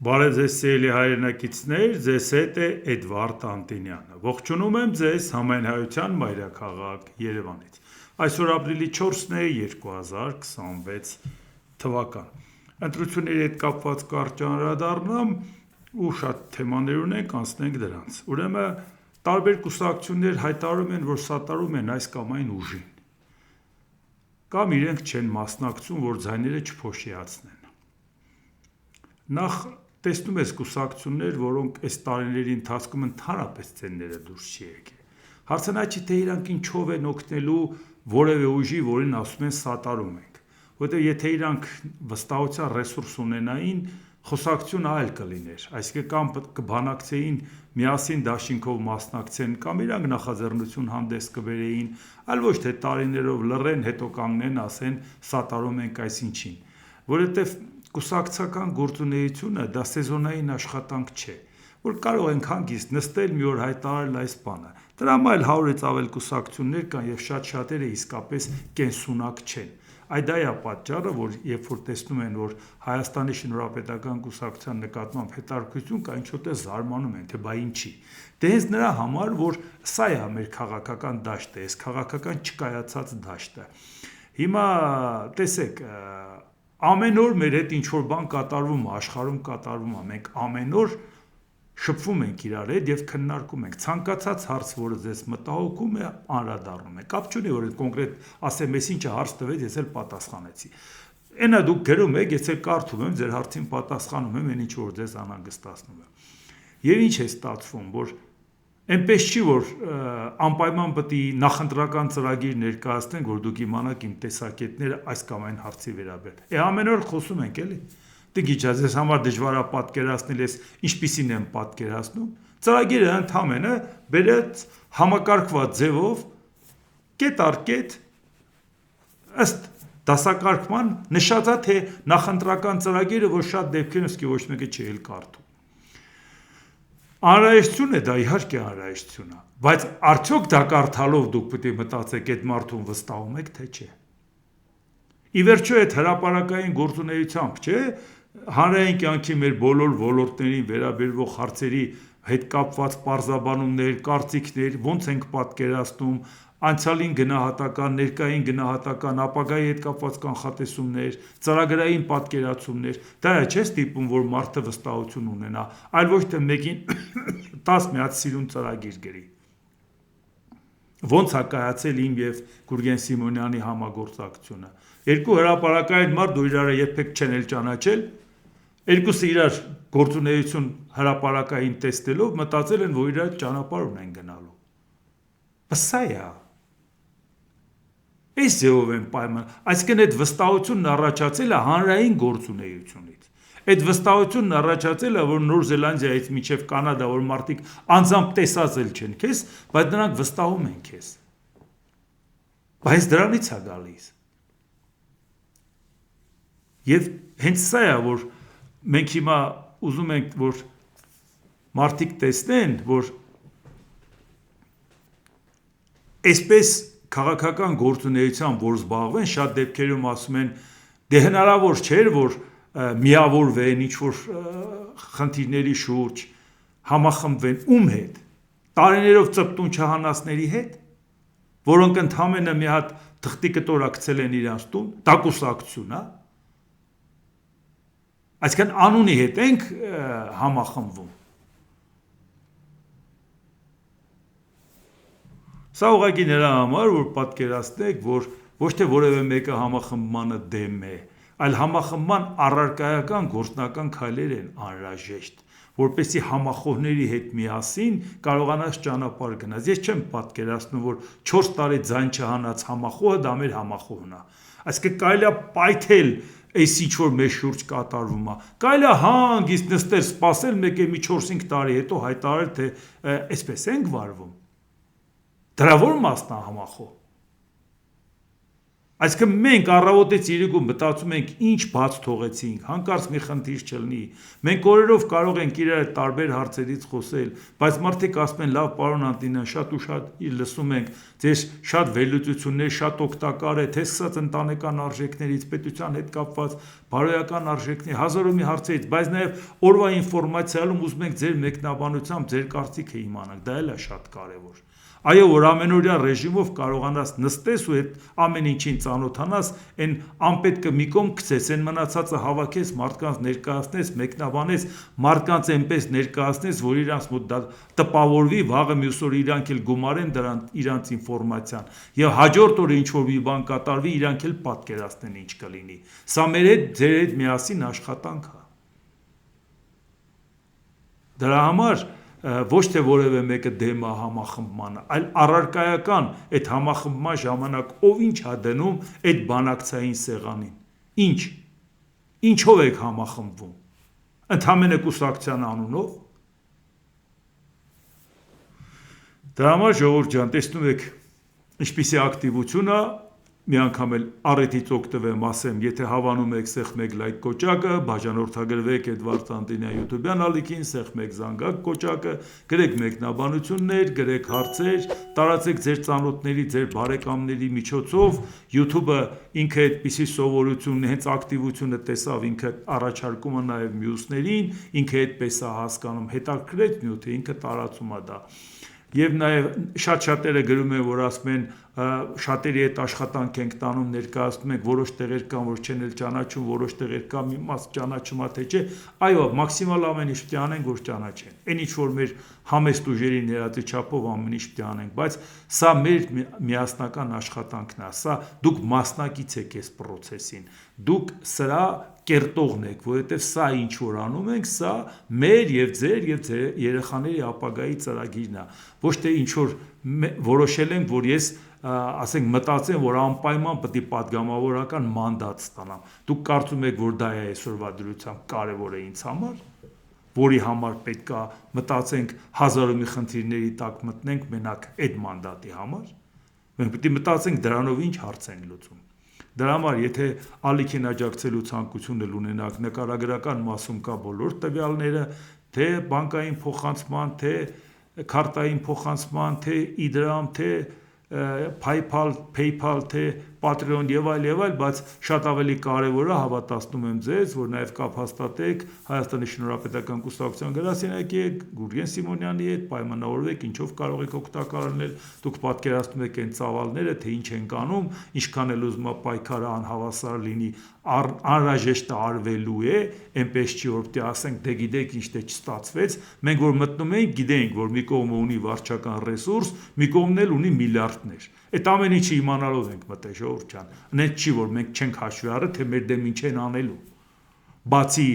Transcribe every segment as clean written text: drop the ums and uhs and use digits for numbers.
Բարև ձեզ սիրելի հայրենակիցներ, ձեզ հետ է Էդվարդ Անտինյանը։ Ողջունում եմ ձեզ Համայնայության մայրաքաղաք Երևանից։ Այսօր ապրիլի 4-ն է 2026 թվական։ Ընտրությունների հետ կապված կարճ անդրադառնամ ու շատ թեմաներ ունենք, անցնենք դրանց։ Ուրեմն տարբեր կուսակցություններ հայտարարում են, որ սատարում են այս կամ այն ուժին։ Կամ իրենք չեն մասնակցում, որ ձայները չփոշիացնեն։ Նախ տեսնում ես կուսակցություններ, որոնք այս տարիների ընթացքում ընդհանրապես ցենները դուրս չի եկել։ Հարցը նա չի, թե իրանք ինչով են օգնելու որևէ ուժի, որին ասում են սատարում ենք։ Որտեղ եթե իրանք վստահության ռեսուրս ունենային, խոսակցությունը այլ կլիներ, այսինքն կամ կբանակցեին միասին դաշինքով մասնակցեն, կամ իրանք նախաձեռնություն հանդես կբերեին, այլ ոչ թե տարիներով լռեն, հետո կանգնեն, ասեն սատարում ենք այսինչին, որովհետև կուսակցական գործունեությունը դա սեզոնային աշխատանք չէ, որ կարող ենք հանգիստ նստել մի օր հայտարարել այս բանը։ Դրա համար էլ 100-ից ավել կուսակցություններ կան եւ շատ-շատերը իսկապես կենսունակ չեն։ Այդ դա է պատճառը, որ երբ որ տեսնում են, որ Հայաստանի Շնորհապետական կուսակցության նկատմամբ հետաքրքրություն կա, ինչ-որ զարմանում են, թե բա ինչի։ Դե հենց նրա համար, որ սա է մեր քաղաքական դաշտը, այս քաղաքական չկայացած դաշտը։ Հիմա տեսեք, ամեն օր մեր հետ ինչ-որ բան կատարվում է, աշխարհում կատարվում է, մենք ամեն օր շփվում ենք իրար հետ եւ քննարկում ենք։ Ցանկացած հարց, որը ձեզ մտահոգում է, անդրադառնում եք։ Կապ չունի, որ կոնկրետ ասեմ, ես ինչը հարց տվեց, ես էլ պատասխանեցի։ Այնա դուք գրում եք, ես էլ կարդում եմ, ձեր հարցին պատասխանում եմ, այն ինչ որ ձեզ անհանգստացնում է։ Եվ ինչ է ստացվում, որ այնպես չի, որ անպայման պետք է նախընտրական ծրագիր ներկայացնենք, որ դուք իմանաք իմ տեսակետները այս կամ այն հարցի վերաբերյալ։ Ամեն օր խոսում ենք, էլի։ Դիգիջա, ձեզ համար դժվար է պատկերացնել, ես ինչպիսին եմ պատկերացնում։ Ծրագիրը ընդհանրապես բերած համակարգված ձևով կետ առ կետ ըստ դասակարգման նշած է, թե նախընտրական ծրագիրը, որ շատ դեպքերում իսկի ոչ մեկը չի էլ կարդում։ Անհրաժեշտություն է դա, իհարկե անհրաժեշտություն է, բայց արդյոք դա կարդալով դուք պետք է մտածեք այդ մարդուն վստահում եք, թե չէ։ Ի վերջո այդ հրապարակային գործունեությամբ, չէ, հանրային կյանքի մեր բոլոր ոլորտներին վերաբերվող հարցերի հետ կապված պարզաբանումներ, կարծիքներ, ոնց ենք պատկերացնում, անցյալին գնահատական, ներկային գնահատական, ապագայի հետ կապված կանխատեսումներ, ծրագրային պատկերացումներ, դա չէ ստիպում, որ մարդը վստահություն ունենա, այլ ոչ թե մեկին 10 մի հատ սիրուն ծրագիր գրի։ Ոնց է կայացել իմ եւ Գուրգեն Սիմոնյանի համագործակցությունը։ Երկու հրապարակային մարդ ու իրար երբեք չեն էլ ճանաչել, երկուսը իրար գործունեություն հրապարակային տեսնելով մտածել են, որ իրար ճանապարհ ունեն գնալու։ Սա է։ Այս ձևով են պայման, այսինքն այդ վստահությունն առաջացել է հանրային գործունեությունից։ Այդ վստահությունն առաջացել է, որ Նոր Զելանդիայից մինչև Կանադա, որ մարդիկ անձամբ տեսած էլ չեն քեզ, բայց նրանք վստահում են քեզ։ Բայց դրանից է գալիս։ Եվ հենց սա է, որ մենք հիմա ուզում ենք, որ մարդիկ տեսնեն, որ այսպես քաղաքական գործունեությամբ, որ զբաղվեն, շատ դեպքերում ասում են, դե հնարավոր չէր, որ միավորվեն ինչ-որ խնդիրների շուրջ, համախմբվեն, ում հետ, տարիներով ծպտուն չհանածների հետ, որոնք ընդհանրապես մի հատ թղթի կտոր ակցել են իրանց տուն, դա կուսակցություն է։ Այսինքն անունի հետ ենք համախմբվում։ Սա ուղղակի նրա համար, որ պատկերացնեք, որ ոչ թե որևէ մեկը համախմբմանը դեմ է, այլ համախմբման առարկայական գործնական քայլեր են անհրաժեշտ, որպեսզի համախոհների հետ միասին կարողանաս ճանապարհ գնաս։ Ես չեմ պատկերացնում, որ 4 տարի ձայն չհանած համախոհը դա մեր համախոհն է։ Այսինքն կարելի է պայթել այս ինչ որ մեր շուրջ կատարվում է։ Կարելի է հանգիստ նստել, սպասել մեկը մի 4-5 տարի հետո հայտարարել, թե այսպես ենք վարվում։ Դրա որ մասն է համախոհ։ Այսինքն մենք առավոտից իրիկում մտածում ենք ինչ բաց թողեցինք, հանկարծ մի խնդիր չլինի։ Մենք օրերով կարող ենք իրար հետ տարբեր հարցերից խոսել, բայց մարդիկ ասում են՝ լավ, պարոն Անտոնյան, շատ ու շատ լսում ենք, ձեր շատ վերլուծություններ, շատ օգտակար է, թե սկսած ընտանեկան արժեքներից, պետության հետ կապված բարոյական արժեքների, հազար ու մի հարցերից, բայց նաև օրվա ինֆորմացիայում ուզում ենք ձեր մեկնաբանությամբ ձեր կարծիքը իմանանք, դա էլ է շատ կարևոր։ Այո, որ ամենօրյա ռեժիմով կարողանաս նստես ու այդ ամեն ինչին ծանոթանաս, այն անպետքը մի կողմ գցես, այն մնացածը հավաքես, մարդկանց ներկայացնես, մեկնաբանես, մարդկանց այնպես ներկայացնես, որ իրանց մոտ դա տպավորվի, վաղը մյուս օր իրանք էլ գումարեն դրան իրանց ինֆորմացիան, եւ հաջորդ օրը ինչ որ մի բան կատարվի, իրանք էլ պատկերացնեն ինչ կլինի։ Սա մեր հետ, ձեր հետ միասին աշխատանք է։ Դրա համար ոչ թե որևէ մեկը դեմ է համախմբմանը, այլ առարկայական այդ համախմբման ժամանակ ով ինչ է դնում այդ բանակցային սեղանին։ Ինչով եք համախմբվում։ Ընդհանրապես կուսակցության անունով։ Դրա համար ժողովուրդ ջան, տեսնում եք ինչպիսի ակտիվություն է, մի անգամ էլ առիթից օգտվեմ, ասեմ, եթե հավանում եք սեղ 1 լայք կոճակը, բաժանորդագրվեք Էդվարդ Անտոնյան YouTube-յան ալիքին, սեղ 1 զանգակ կոճակը, գրեք մեկնաբանություններ, գրեք հարցեր, տարածեք ձեր ծանոթների, ձեր բարեկամների միջոցով, YouTube-ը ինքը այդպիսի սովորություն, հենց ակտիվությունը տեսավ, ինքը առաջարկում է նաև մյուսներին, ինքը այդպես է հասկանում, հետաքրքրեց նյութը, ինքը տարածում է դա։ Եվ նաև շատ-շատերը գրում են, որ ասում են շատերի հետ աշխատանք ենք տանում, ներկայացնում ենք, որոշ տեղեր կան, որ չեն էլ ճանաչում, որոշ տեղեր կա մի մաս ճանաչում է, թե չէ, այո, մաքսիմալ ամեն ինչ պետք է անենք, որ ճանաչեն։ Այն ինչ որ մեր համեստ ուժերի ներածի չափով ամեն ինչ պետք է անենք, բայց սա մեր միասնական աշխատանքն է, սա դուք մասնակից եք այս process-ին, դուք սրա կերտողն եք, որովհետև սա ինչ որ անում ենք, սա մեր եւ ձեր երեխաների ապագայի ծրագիրն է, ոչ թե ինչ որ որոշել ենք, որ ես ասենք մտածեմ, որ անպայման պետք է падգամավորական մանդատ ստանամ։ Դուք կարծում եք, որ դա է այսօրվա դրությամբ կարևոր է ինձ համար, որի համար պետք է մտածենք հազար ու մի խնդիրների տակ մտնենք մենակ այդ մանդատի համար։ Մենք պետք է մտածենք դրանով ինչ հարց են լուծում։ Դրա համար, եթե ալիքին աջակցելու ցանկություն ունենաք, նկարագրական մասում կա բոլոր տվյալները, թե բանկային փոխանցման, թե քարտային փոխանցման, թե իդրամ, թե PayPal, թե Patreon եւ այլ, բայց շատ ավելի կարևորը հավատացնում եմ ձեզ, որ նաև կապ հաստատեք Հայաստանի Շնորհապետական Կուսակցության գրասենյակի հետ, Գուրգեն Սիմոնյանի հետ, պայմանավորվեք, ինչով կարող եք օգտակար լինել, դուք պատկերացնում եք այն ծավալները, թե ինչ ենք անում, ինչքան էլ ուզում է պայքարը անհավասար լինի, անհրաժեշտ արվելու է, այնպես չի որ պետք է ասենք դե գիտեք ինչ դե չստացվեց, մենք որ մտնում ենք, գիտենք, որ մի կողմը ունի վարչական ռեսուրս, մի կողմն էլ ունի միլիարդներ։ Այդ ամեն ինչը իմանալով ենք մտել, ժողովուրդ ջան, այնց չի որ մենք չենք հաշվի առել, թե մեր դեմ ինչ են անելու։ Բացի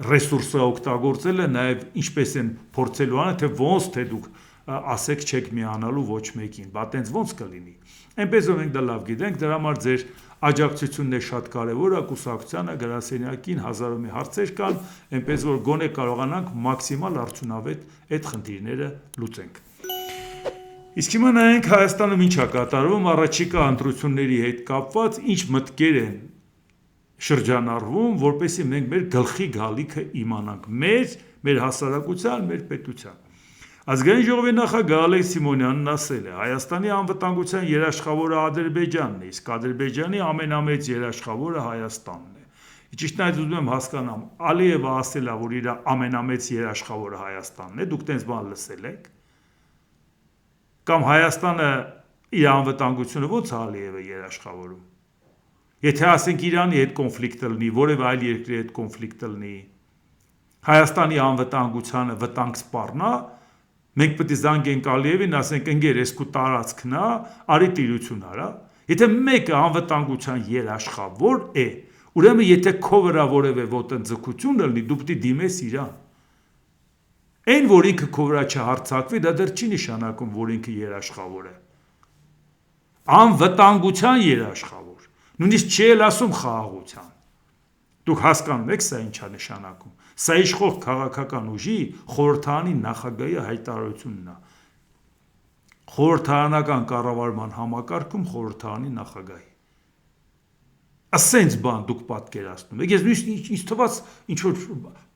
ռեսուրսը օգտագործելը, նաև ինչպես են փորձելու անը, թե ոնց թե դուք ասեք չեք միանալու ոչ մեկին, բա տենց ոնց կլինի։ Այնպես որ մենք դա լավ գիտենք, դրա համար ձեր աջակցությունն է շատ կարևոր է կուսակցությանը, գրասենյակին, հազար ու մի հարցեր կան, այնպես որ գոնե կարողանանք մաքսիմալ արդյունավետ այդ խնդիրները լուծենք։ Իսկ հիմա նայենք Հայաստանում ինչ է կատարվում առաջիկա ընտրությունների հետ կապված, ինչ մտքեր են շրջանառվում, որպեսզի մենք մեր գլխի գալիքը իմանանք, մեր հասարակության, մեր պետության։ Ազգային ժողովի նախագահ Ալեքս Սիմոնյանն ասել է. Հայաստանի անվտանգության երաշխավորը Ադրբեջանն է, իսկ Ադրբեջանի ամենամեծ երաշխավորը Հայաստանն է։ Ճիշտն այդ ուզում եմ հասկանամ, Ալիևը ասել է, որ իր ամենամեծ երաշխավորը Հայաստանն է, դուք տենց բան լսել եք։ Կամ Հայաստանը իր անվտանգությունը ո՞նց է Ալիևը երաշխավորում։ Եթե ասենք Իրանի հետ կոնֆլիկտ լինի, որևէ այլ երկրի հետ կոնֆլիկտ լինի, Հայաստանի անվտանգությանը վտանգ սպառնա, մենք պետք է զանգենք Ալիևին, ասենք ընկեր, ես քո տարածքն է, արի տիրություն արա։ Եթե մեկը անվտանգության երաշխավոր է, ուրեմն եթե քո վրա որևէ ոտնձգություն լինի, դու պետք է դիմես իրան։ Այն որ ինքը քո վրա չհարձակվի, դա դեռ չի նշանակում, որ ինքը երաշխավոր է։ Անվտանգության երաշխավոր, նույնիսկ չի էլ ասում խաղաղության։ Դուք հասկանում եք սա ինչ է նշանակում։ Սա իշխող քաղաքական ուժի խորհրդարանի նախագահի հայտարարությունն է։ Խորհրդարանական կառավարման համակարգում խորհրդարանի նախագահի։ Ասենց բան դուք պատկերացնում եք։ Ես ինձ թվաց ինչ որ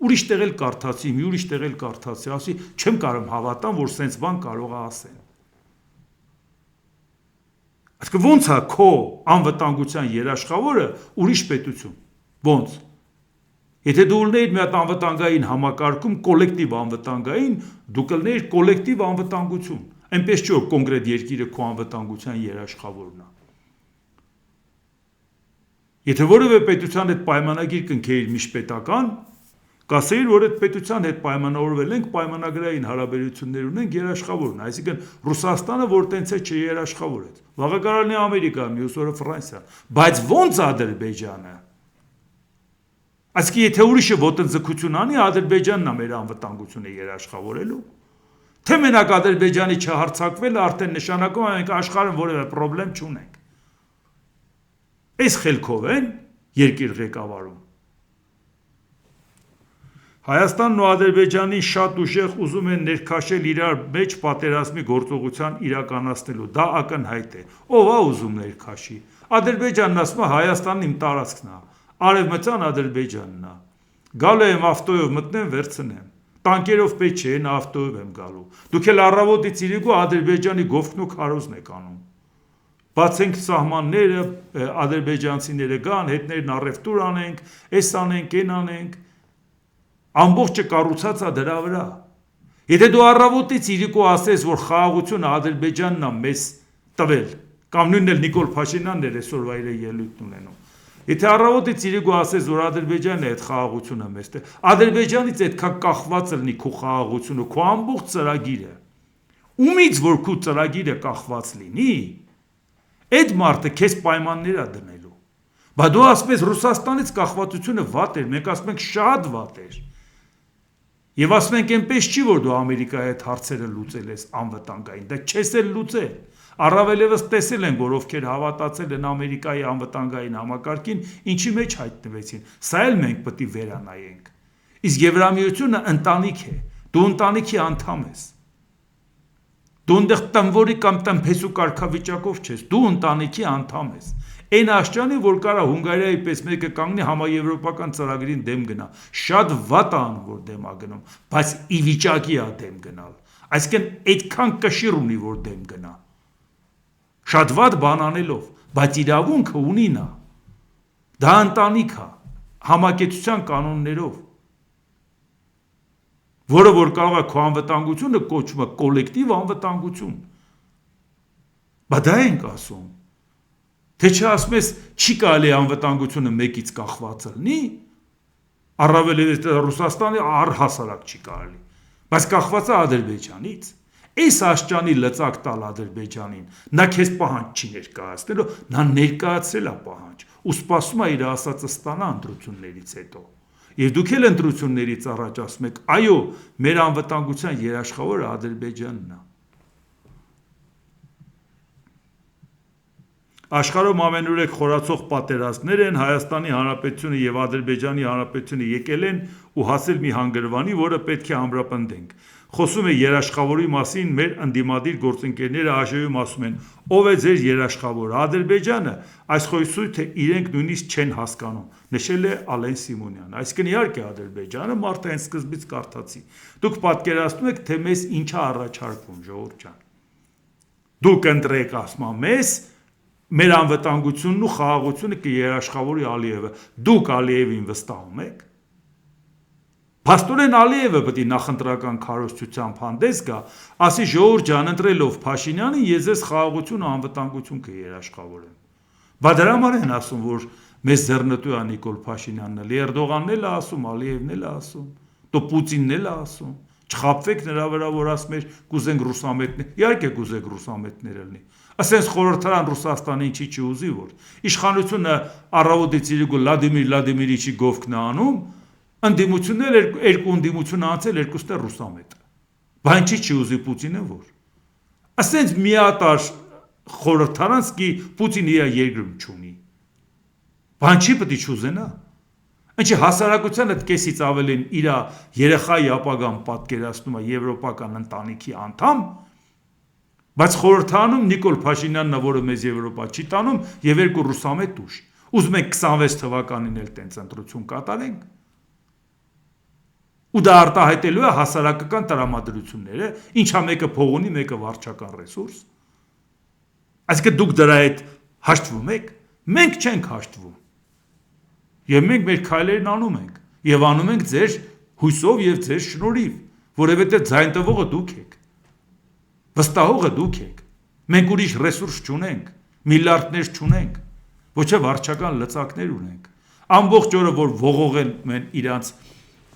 ուրիշ տեղ էլ կարդացի, մի ուրիշ տեղ էլ կարդացի, ասի չեմ կարող հավատամ, որ սենց բան կարող է ասեն։ Այսինքն ո՞նց է քո անվտանգության երաշխավորը ուրիշ պետություն։ Ո՞նց։ Եթե դու ունեիր մի հատ անվտանգային համակարգում, կոլեկտիվ անվտանգային, դու կլներ կոլեկտիվ անվտանգություն։ Այնպես չէ որ կոնկրետ երկիրը քո անվտանգության երաշխավորն է։ Եթե որևէ պետության հետ պայմանագիր կնքեիր միջպետական, կասեիր, որ այդ պետության հետ պայմանավորվել ենք, պայմանագրային հարաբերություններ ունենք, երաշխավորն է, այսինքն Ռուսաստանը, որ տենց է չերաշխավորեց։ Վաղը կարող է Ամերիկա, մյուս օրը Ֆրանսիա, բայց ո՞նց Ադրբեջանը։ Այսինքն եթե ուրիշը ոտնձգություն անի, Ադրբեջանն է մեր անվտանգությունը երաշխավորելու։ Թե մենակ Ադրբեջանի չհարձակվելը արդեն նշանակում է մենք աշխարհում որևէ խնդրեմ չունենք։ Այս խելքով են երկիր ղեկավարում։ Հայաստանն ու Ադրբեջանին շատ ուժեղ ուզում են ներքաշել իրար մեջ պատերազմի գործողության իրականացնելու, դա ակնհայտ է։ Ով է ուզում ներքաշի։ Ադրբեջանն ասում է Հայաստանն իմ տարածքն է, Արևմտյան Ադրբեջանն է։ Գալու եմ ավտոյով մտնեմ, վերցնեմ։ Տանկերով պետք չէ, նա ավտոյով եմ գալու։ Դուք էլ առավոտից իրիկու Ադրբեջանի գովքն ու քարոզն եք անում։ Բացենք սահմանները, ադրբեջանցիները գան, հետներն առևտուր անենք, էս անենք, այն անենք, ամբողջը կառուցած է դրա վրա։ Եթե դու առավոտից իրիկու ասես, որ խաղաղությունը Ադրբեջանն է մեզ տվել, կամ նույնն էլ Նիկոլ Փաշինյանն էր այսօրվա իր ելույթն ունենում։ Եթե առավոտից իրիկու ասես, որ Ադրբեջանն է այդ խաղաղությունը մեզ տվել, Ադրբեջանից այդքան կախված լինի քո խաղաղությունը, քո ամբողջ ծրագիրը։ Ումից որ քո ծրագիրը կախված լինի, այդ մարդը քեզ պայմաններ է դնելու։ Բա դու ասում ես Ռուսաստանից կախվածությունը վատ էր, մենք ասում ենք շատ վատ էր։ Եվ ասում ենք այնպես չի, որ դու Ամերիկայի հետ հարցերը լուծել ես անվտանգային, դա չես էլ լուծել։ Առավել ևս տեսել են, որ ովքեր հավատացել են Ամերիկայի անվտանգային համակարգին, ինչի մեջ հայտնվեցին։ Սա էլ մենք պետք է վերանայենք։ Իսկ Եվրամիությունը ընտանիք է, դու ընտանիքի անդամ ես։ Դու այնտեղ տնվորի կամ տնփեսու կարգավիճակով չես, դու ընտանիքի անդամ ես։ Այն աշճանի, որ կարա Հունգարիայի պես մեկը կանգնի համաեվրոպական ծրագրին դեմ գնա, շատ վատ ան, որ դեմ է գնում, բայց ի վիճակի է դեմ գնալ։ Այսինքն այդքան կշիռ ունի, որ դեմ գնա։ Շատ վատ բան անելով, բայց իրավունքը ունի նա։ Դա ընտանիք է, համակեցության կանոններով, որը որ կարող է քո անվտանգությունը կոչվում է կոլեկտիվ անվտանգություն։ Բա դա ենք ասում։ Թե չասում ես չի կարելի անվտանգությունը մեկից կախված լինի, առավել Ռուսաստանի առհասարակ չի կարելի, բայց կախված է Ադրբեջանից։ Այս աշճանի լծակ տալ Ադրբեջանին, նա քեզ պահանջ չի ներկայացնելու, նա ներկայացրել է պահանջ, ու սպասում է իր ասածը ստանա ընտրություններից հետո։ Եվ դուք էլ ընտրություններից առաջ ասում եք, այո, մեր անվտանգության երաշխավորը Ադրբեջանն է։ Աշխարհում ամենուրեք խորացող պատերազմներ են, Հայաստանի Հանրապետությունը եւ Ադրբեջանի Հանրապետությունը եկել են ու հասել մի հանգրվանի, որը պետք է ամրապնդենք։ Խոսում է երաշխավորի մասին, մեր ընդդիմադիր գործընկերները ԱԺ-ում ասում են, ով է ձեր երաշխավորը, Ադրբեջանը, այս խոսույթը իրենք նույնիսկ չեն հասկանում, նշել է Ալեն Սիմոնյանը։ Այսինքն իհարկե Ադրբեջանը մարդը հենց սկզբից կարդացի։ Դուք պատկերացնում եք, թե մեզ ինչա առաջարկվում, ժողովուրդ ջան։ Դուք ընտրեք, ասում մեզ մեր անվտանգությունն ու խաղաղությունը կերաշխավորի Ալիևը։ Դուք Ալիևին վստահում եք։ Փաստորեն Ալիևը պետք է նախընտրական քարոզչությամբ հանդես գա, ասի ժողովուրդ ջան, ընտրելով Փաշինյանին, ես ձեզ խաղաղություն ու անվտանգություն կերաշխավորեմ։ Բա դրա համար են ասում, որ մեզ ձեռնտու է Նիկոլ Փաշինյանն էլ, Էրդողանն էլ է ասում, Ալիևն էլ է ասում, դո Պուտինն էլ է ասում։ Չխաբվեք նրա վրա, որ ասում էր կուզենք ռուսամետներ, իհարկե կուզենք ռուսամետներ լինի։ Ասենց խորհրդարան Ռուսաստանի ինչի չուզի, որ իշխանությունը առավոտից իրիկու Վլադիմիր Վլադիմիրիչի գովքն է անում, ընդդիմություններ երկու ընդդիմություն անցել, երկուսն է ռուսամետ։ Բա ինչի չուզի Պուտինը, որ։ Ասենց միատար խորհրդարան սկի Պուտինը իր երկրում չունի։ Բա ինչի պետք է չուզենա։ Ինչի հասարակությանը կեսից ավելին իր երեխայի ապագան պատկերացնում է եվրոպական ընտանիքի անդամ, բայց խորհրդանում Նիկոլ Փաշինյանն է, որը մեզ Եվրոպա չի տանում, եւ երկու ռուսամետ ուժ։ Ուզում ենք 26 թվականին էլ տենց ընտրություն կատարենք։ Ու դա արտահայտելու է հասարակական տրամադրությունները, ինչա մեկը փող ունի, մեկը վարչական ռեսուրս։ Այսինքն դուք դրա հետ հաշտվում եք, մենք չենք հաշտվում։ Եվ մենք մեր քայլերն անում ենք, եւ անում ենք ձեր հույսով եւ ձեր շնորհիվ, որովհետեւ ձայն տվողը դուք եք։ Վստահողը դուք եք։ Մենք ուրիշ ռեսուրս չունենք, միլիարդներ չունենք, ոչ թե վարչական լծակներ ունենք։ Ամբողջ օրը որ ողողել են իրանց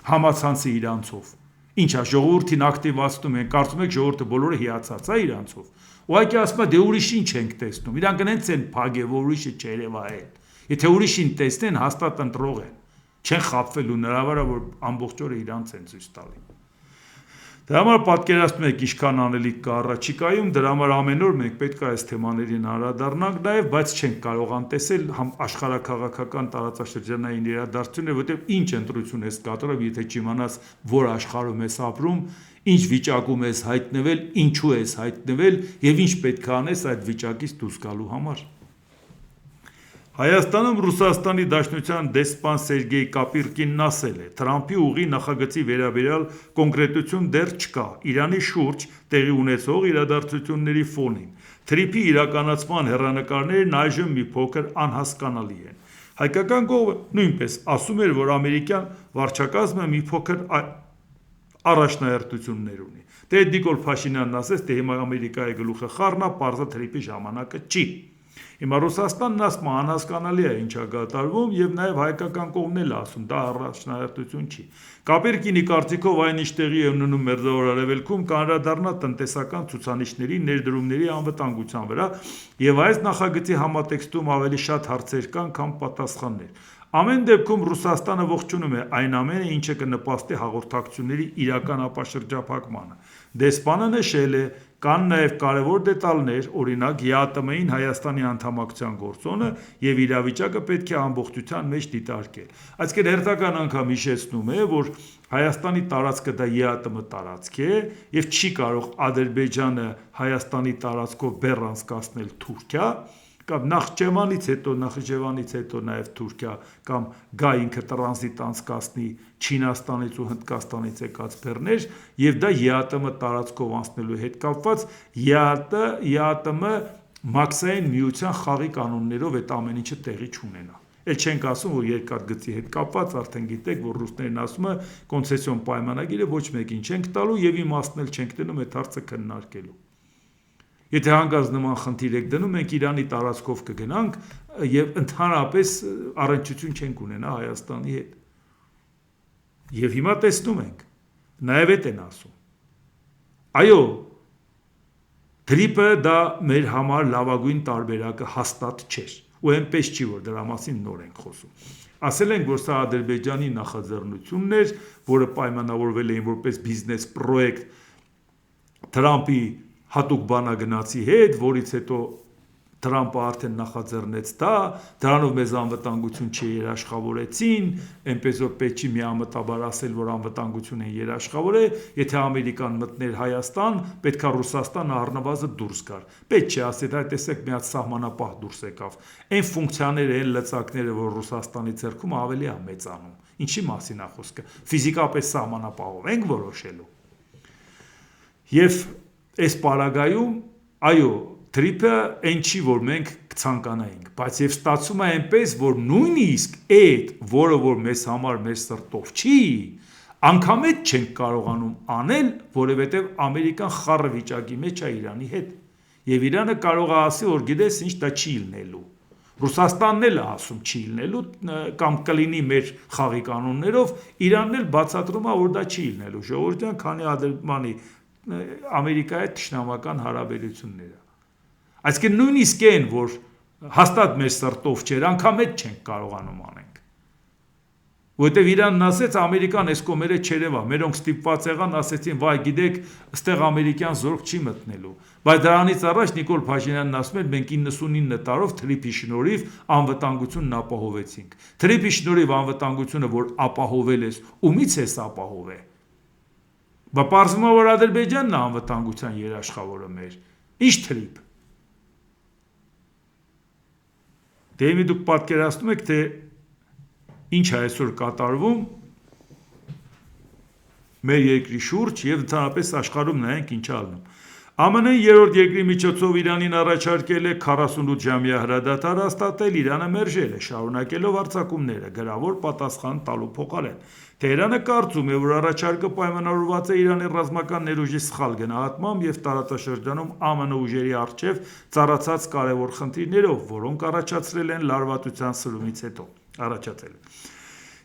համացանցի իրանցով։ Ինչա ժողովրդին ակտիվացնում են, կարծում եք ժողովուրդը բոլորը հիացած է իրանցով։ Ուղղակի ասում է դե ուրիշին չենք տեսնում։ Իրանք նենց են փագե, որ ուրիշը չերևայել։ Եթե ուրիշին տեսնեն, հաստատ ընտրող են։ Չեն խաբվել ու հնարավոր է որ ամբողջ օրը իրանց են ցույց տալի։ Դրա համար պատկերացնում եք ինչքան անելիք կա առաջիկայում, դրա համար ամեն օր մենք պետք է այս թեմաներին անդրադառնանք նաև, բայց չենք կարող անտեսել աշխարհաքաղաքական տարածաշրջանային իրադարձությունները, որտեղ ինչ ընտրություն ես կատարում, եթե չիմանաս որ աշխարհում ես ապրում, ինչ վիճակում ես հայտնվել, ինչու ես հայտնվել եւ ինչ պետք է անես այդ վիճակից դուրս գալու համար։ Հայաստանում Ռուսաստանի Դաշնության դեսպան Սերգեյ Կապիրկինն ասել է. Թրամփի ուղի նախագծի վերաբերյալ կոնկրետություն դեռ չկա Իրանի շուրջ տեղի ունեցող իրադարձությունների ֆոնին։ Թրիփի իրականացման հեռանկարներն այժմ մի փոքր անհասկանալի են։ Հայկական կողմը նույնպես ասում էր, որ ամերիկյան վարչակազմը մի փոքր առաջնահերթություններ ունի։ Դե Նիկոլ Փաշինյանն ասեց, թե հիմա Ամերիկայի գլուխը խառնա, պարզը Թրիփի ժամանակը չի։ Հիմա Ռուսաստանն ասում անհասկանալի է ինչա կատարվում եւ նաեւ հայկական կողմն էլ ասում դա առաջնահերթություն չի։ Կապիրկինի կարծիքով այն ինչ տեղի է ունենում Մերձավոր Արևելքում կանդրադառնա տնտեսական ցուցանիշների ներդրումների անվտանգության վրա եւ այս նախագծի համատեքստում ավելի շատ հարցեր կան, քան պատասխաններ։ Ամեն դեպքում Ռուսաստանը ողջունում է այն ամենը, ինչը կնպաստի հաղորդակցությունների իրական ապաշրջափակմանը։ Դեսպանը նշել է, կան նաև կարևոր դետալներ, օրինակ ԵԱՏՄ-ին Հայաստանի անդամակցության գործոնը եւ իրավիճակը պետք է ամբողջության մեջ դիտարկել։ Այսինքն հերթական անգամ հիշեցնում է, որ Հայաստանի տարածքը դա ԵԱՏՄ տարածք է եւ չի կարող Ադրբեջանը Հայաստանի տարածքով բեռ անցկացնել Թուրքիա կամ Նախիջևանից հետո նաև Թուրքիա կամ գա ինքը տրանզիտ անցկացնի Չինաստանից ու Հնդկաստանից եկած բեռներ եւ դա ԵԱՏՄ տարածքով անցնելու հետ կապված ԵԱՏՄ մաքսային միության խաղի կանոններով այդ ամեն ինչը տեղի չունենա։ Էլ չենք ասում, որ երկաթգծի հետ կապված արդեն գիտեք, որ ռուսներն ասում են կոնցեսիոն պայմանագիրը ոչ մեկին չենք տալու եւ իմացնել չենք դնում այդ հարցը քննարկելու։ Եթե հանգած նման խնդիր եք դնում, մենք Իրանի տարածքով կգնանք եւ ընդհանրապես առնչություն չենք ունենա Հայաստանի հետ։ Եվ հիմա տեսնում ենք, նաեւ այդ են ասում։ Այո, Թրիփը դա մեր համար լավագույն տարբերակը հաստատ չէր, ու այնպես չի, որ դրա մասին նոր ենք խոսում։ Ասել ենք, որ սա Ադրբեջանի նախաձեռնությունն էր, որը պայմանավորվել էին որպես բիզնես պրոյեկտ Թրամփի հատուկ բանագնացի հետ, որից հետո Թրամփը արդեն նախաձեռնեց դա, դրանով մեզ անվտանգություն չերաշխավորեցին, այնպես որ պետք չի միամտաբար ասել, որ անվտանգություն են երաշխավորել, եթե Ամերիկան մտներ Հայաստան, պետքա Ռուսաստանը առնվազն դուրս գար։ Պետք չի ասել, դա տեսեք մի հատ սահմանապահ դուրս եկավ։ Այն ֆունկցիաները, այն լծակները, որ Ռուսաստանի ձեռքում ավելի է մեծանում։ Ինչի մասին է խոսքը։ Ֆիզիկապես սահմանապահով ենք որոշելու։ Եվ այս պարագայում, այո, Թրիփը այն չի, որ մենք կցանկանայինք, բայց եւ ստացվում է այնպես, որ նույնիսկ այդ, որը որ մեզ համար մեր սրտով չի, անգամ այդ չենք կարողանում անել, որովհետեւ Ամերիկան խառը վիճակի մեջ է Իրանի հետ։ Եվ Իրանը կարող է ասի, որ գիտես ինչ, դա չի լինելու։ Ռուսաստանն էլ է ասում չի լինելու կամ կլինի մեր խաղի կանոններով, Իրանն էլ բացատրում է, որ դա չի լինելու։ Ժողովրդյան քանի Ադրբեջանի Ամերիկայի թշնամական հարաբերությունները։ Այսինքն նույնիսկ այն, որ հաստատ մեր սրտով չէր, անգամ այդ չենք կարողանում անենք։ Որտեւ Իրանն ասեց Ամերիկան այս կողմերը չերևա, մերոնք ստիպված եղան, ասեցին, վայ, գիտեք, այստեղ ամերիկյան զորք չի մտնելու։ Բայց դրանից առաջ Նիկոլ Փաշինյանն ասում էր, մենք 99 տարով Թրիփի շնորհիվ անվտանգությունն ապահովեցինք։ Թրիփի շնորհիվ անվտանգությունը, որ ապահովել ես, ումից ես ապահովել։ Բա պարզվում է, որ Ադրբեջանն է անվտանգության երաշխավորը մեր։ Ինչ Թրիփ։ Դե մի դուք պատկերացնում եք, թե ինչ է այսօր կատարվում մեր երկրի շուրջ եւ ընդհանրապես աշխարհում նայենք ինչ ալնում։ ԱՄՆ-ը երրորդ երկրի միջոցով Իրանին առաջարկել է 48-ժամյա հրադադար հաստատել, Իրանը մերժել է, շարունակելով հարձակումները, գրավոր պատասխան տալու փոխարեն։ Թեհրանը կարծում է, որ առաջարկը պայմանավորված է Իրանի ռազմական ներուժի սխալ գնահատմամբ եւ տարածաշրջանում ԱՄՆ ուժերի առջեւ ծառացած կարևոր խնդիրներով, որոնք առաջացրել են լարվածության սրումից հետո առաջացել։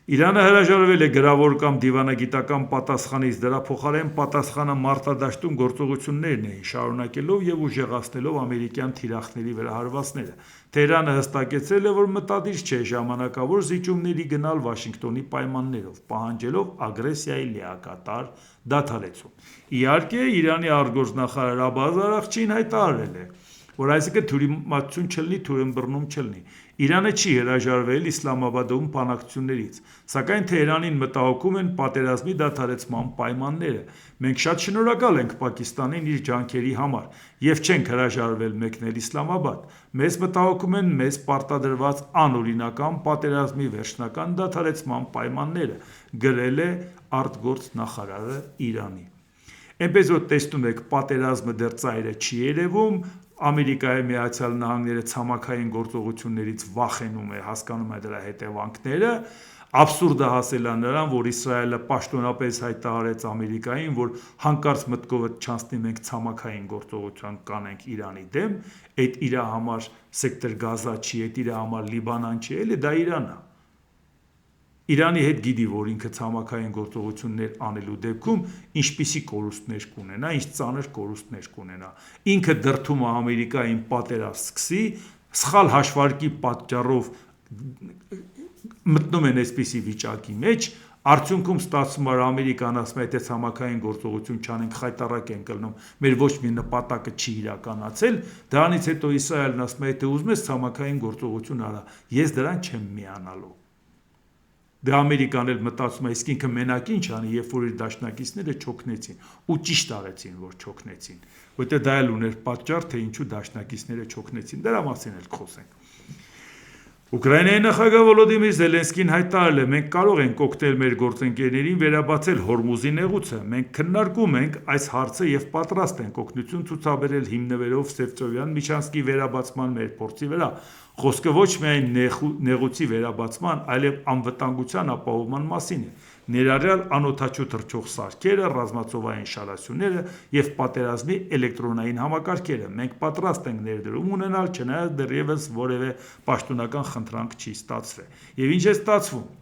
Իրանը հրաժարվել է գրավոր կամ դիվանագիտական պատասխանից, դրա փոխարեն պատասխանը մարտադաշտում գործողություններն էին, շարունակելով եւ ուժեղացնելով ամերիկյան թիրախների վրա հարվածները։ Թեհրանը հստակեցրել է, որ մտադիր չէ ժամանակավոր զիջումների գնալ Վաշինգտոնի պայմաններով, պահանջելով ագրեսիայի լիակատար դադարեցում։ Իհարկե, Իրանի արտգործնախարար Աբբաս Արաղչին հայտարարել է, որ այսինքն թյուրիմացություն չլինի, թյուրըմբռնում չլինի։ Իրանը չի հրաժարվել Իսլամաբադում բանակցություններից, սակայն Թեհրանին մտահոգում են պատերազմի դադարեցման պայմանները։ Մենք շատ շնորհակալ ենք Պակիստանին իր ջանքերի համար եւ չենք հրաժարվել մեկնել Իսլամաբադ։ Մեզ մտահոգում են մեզ պարտադրված անօրինական պատերազմի վերջնական դադարեցման պայմանները, գրել է արտգործնախարարը Իրանի։ Այնպես որ տեսնում եք, պատերազմը դեռ ծայրը չի երևում, Ամերիկայի Միացյալ Նահանգները ցամաքային գործողություններից վախենում է, հասկանում է դրա հետևանքները, Աբսուրդը հասել է նրան, որ Իսրայելը պաշտոնապես հայտարարեց Ամերիկային, որ հանկարծ մտքովը չանցնի մենք ցամաքային գործողություն կանենք Իրանի դեմ, այդ իր համար սեկտոր Գազա չի, այդ իր համար Լիբանան չի, էլի դա Իրանն է։ Իրանի հետ գիտի, որ ինքը ցամաքային գործողություններ անելու դեպքում ինչպիսի կորուստներ կունենա, ինչ ծանր կորուստներ կունենա։ Ինքը դրդում է Ամերիկային պատերազմ սկսի, սխալ հաշվարկի պատճառով մտնում են այսպիսի վիճակի մեջ, արդյունքում ստացվում է Ամերիկան ասում է, թե ցամաքային գործողություն չանենք, խայտառակ են կլնում, մեր ոչ մի նպատակը չի իրականացել, դրանից հետո Իսրայելն ասում է, թե ուզում ես ցամաքային գործողություն արա, ես դրան չեմ միանալու։ Դե Ամերիկան էլ մտածում է, իսկ ինքը մենակ ինչ անի, երբ որ իր դաշնակիցները չօգնեցին, ու ճիշտ արեցին, որ չօգնեցին, որտեղ դա էլ ուներ պատճառ, թե ինչու դաշնակիցները չօգնեցին, դրա մասին էլ կխոսենք։ Ուկրաինայի նախագահ Վոլոդիմիր Զելենսկին հայտարարել է, մենք կարող ենք օգնել մեր գործընկերներին վերաբացել Հորմուզի նեղուցը, մենք քննարկում ենք այս հարցը եւ պատրաստ ենք օգնություն ցուցաբերել հիմնվելով Սևծովյան միջանցքի վերաբացման մեր փորձի վրա։ Խոսքը ոչ միայն նեղուցի վերաբացման, այլև անվտանգության ապահովման մասին է, ներառյալ անօդաչու թռչող սարքերը, ռազմածովային շարասյուները եւ պատերազմի էլեկտրոնային համակարգերը։ Մենք պատրաստ ենք ներդրում ունենալ, չնայած դեռևս որևէ պաշտոնական խնդրանք չի ստացվել։ Եվ ինչ է ստացվում։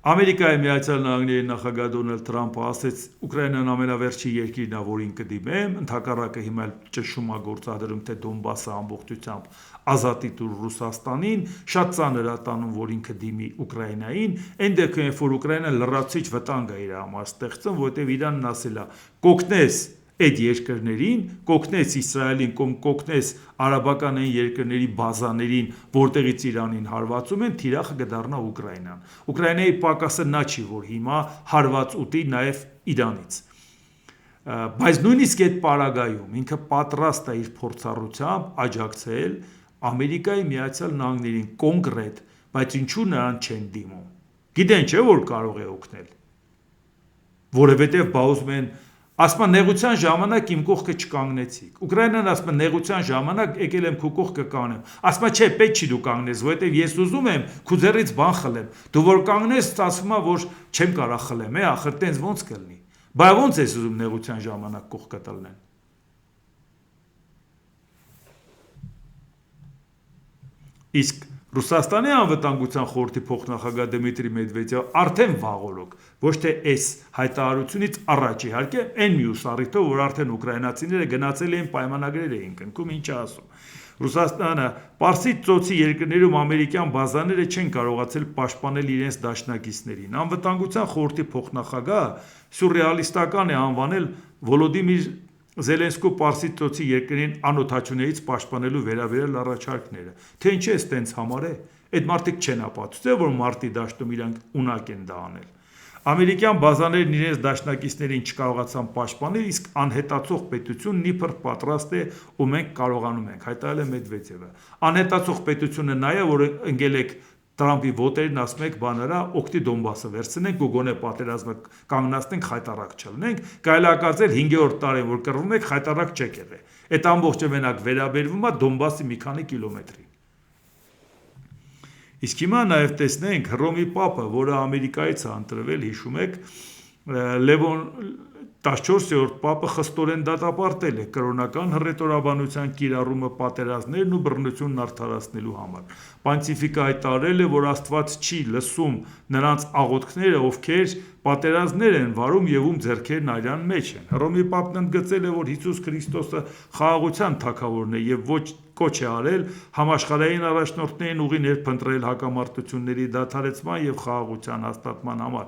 Ամերիկայի Միացյալ Նահանգների նախագահ Դոնալդ Թրամփը ասեց, Ուկրաինան ամենավերջի երկիրն է, որին կդիմեմ, ընդհակառակը հիմա ճշում է գործադրում, թե Դոնբասը ամբողջությամբ ազատի տուր Ռուսաստանին, շատ ծանր է տանում, որ ինքը դիմի Ուկրաինային, այն դեպքում, որ Ուկրաինան լրացուցիչ վտանգ է իր համար ստեղծում, որտեղ Իրանն ասել է, կօգնես այդ երկրներին, կօգնես Իսրայելին, կօգնես արաբական այն երկրների բազաներին, որտեղից Իրանին հարվածում են, թիրախը կդառնա Ուկրաինան։ Ուկրաինայի պակասը նա չի, որ հիմա հարված ուտի նաև Իրանից։ Բայց նույնիսկ այդ պարագայում ինքը պատրաստ է իր փորձառությամբ աջակցել Ամերիկայի Միացյալ Նահանգներին կոնկրետ, բայց ինչու նրան չեն դիմում։ Գիտեն չէ, որ կարող է օգնել։ Որովհետև բա ուզում են ասում նեղության ժամանակ իմ կողքը չկանգնեցիք։ Ուկրաինան ասում է նեղության ժամանակ եկել եմ քո կողքը կանեմ։ Ասում է չէ, պետք չի դու կանգնես, որովհետև ես ուզում եմ քո ձեռից բան խլեմ։ Դու որ կանգնես, ասում է որ չեմ կարող խլեմ, ախր տենց ոնց կլինի։ Բա ոնց ես ուզում նեղության ժամանակ կողքը տալնեն։ Իսկ Ռուսաստանի անվտանգության խորհրդի փոխնախագահ Դմիտրի Մեդվեդևը արդեն վաղօրոք, ոչ թե այս հայտարարությունից առաջ իհարկե, այն մյուս առիթով, որ արդեն ուկրաինացիները գնացել էին պայմանագրեր էին կնքում, ինչ ասում։ Ռուսաստանը Պարսից ծոցի երկրներում ամերիկյան բազաները չեն կարողացել պաշտպանել իրենց դաշնակիցներին։ Անվտանգության խորհրդի փոխնախագահը սյուրռեալիստական է անվանել Վոլոդիմիր Զելենսկու Պարսից ծոցի երկրին անօդաչուներից պաշտպանելու վերաբերյալ առաջարկները, թե ինչ է ստենց համար է, այդ մարդիկ չեն ապացուցել, որ մարտի դաշտում իրանք ունակ են դա անել։ Ամերիկյան բազաներն իրենց դաշնակիցներին չկարողացան պաշտպանել, իսկ անհետացող պետությունն իբր պատրաստ է ու մենք կարողանում ենք, հայտարարել է Մեդվեդևը։ Անհետացող պետությունը նա է, որ ընկել եք Տրամպի ոտերին, ասում եք բաները օգտի Դոնբասը վերցնենք ու գոնե պատերազմը կանգնացնենք, խայտարակ չլինենք, կարելի է կարծել 5-րդ տարին որ կռվում եք, խայտարակ չեք եղել։ Այդ ամբողջը մենակ վերաբերվում է Դոնբասի մի քանի կիլոմետրին։ Իսկ հիմա նաև տեսնենք Հռոմի Պապը, որը Ամերիկայից է ընտրվել, հիշում եք, Լևոն 14-րդ Պապը խստորեն դատապարտել է կրոնական հռետորաբանության կիրառումը պատերազմներն ու բռնությունն արդարացնելու համար։ Պոնտիֆիկը հայտարարել է, որ Աստված չի լսում նրանց աղոթքները, ովքեր պատերազմներ են վարում եւ ում ձեռքերն արյան մեջ են։ Հռոմի Պապն ընդգծել է, որ Հիսուս Քրիստոսը խաղաղության թագավորն է եւ ոչ կոչ է արել համաշխարհային առաջնորդներին ուղի ներփնտրել հակամարտությունների դադարեցման եւ խաղաղության հաստատման համար,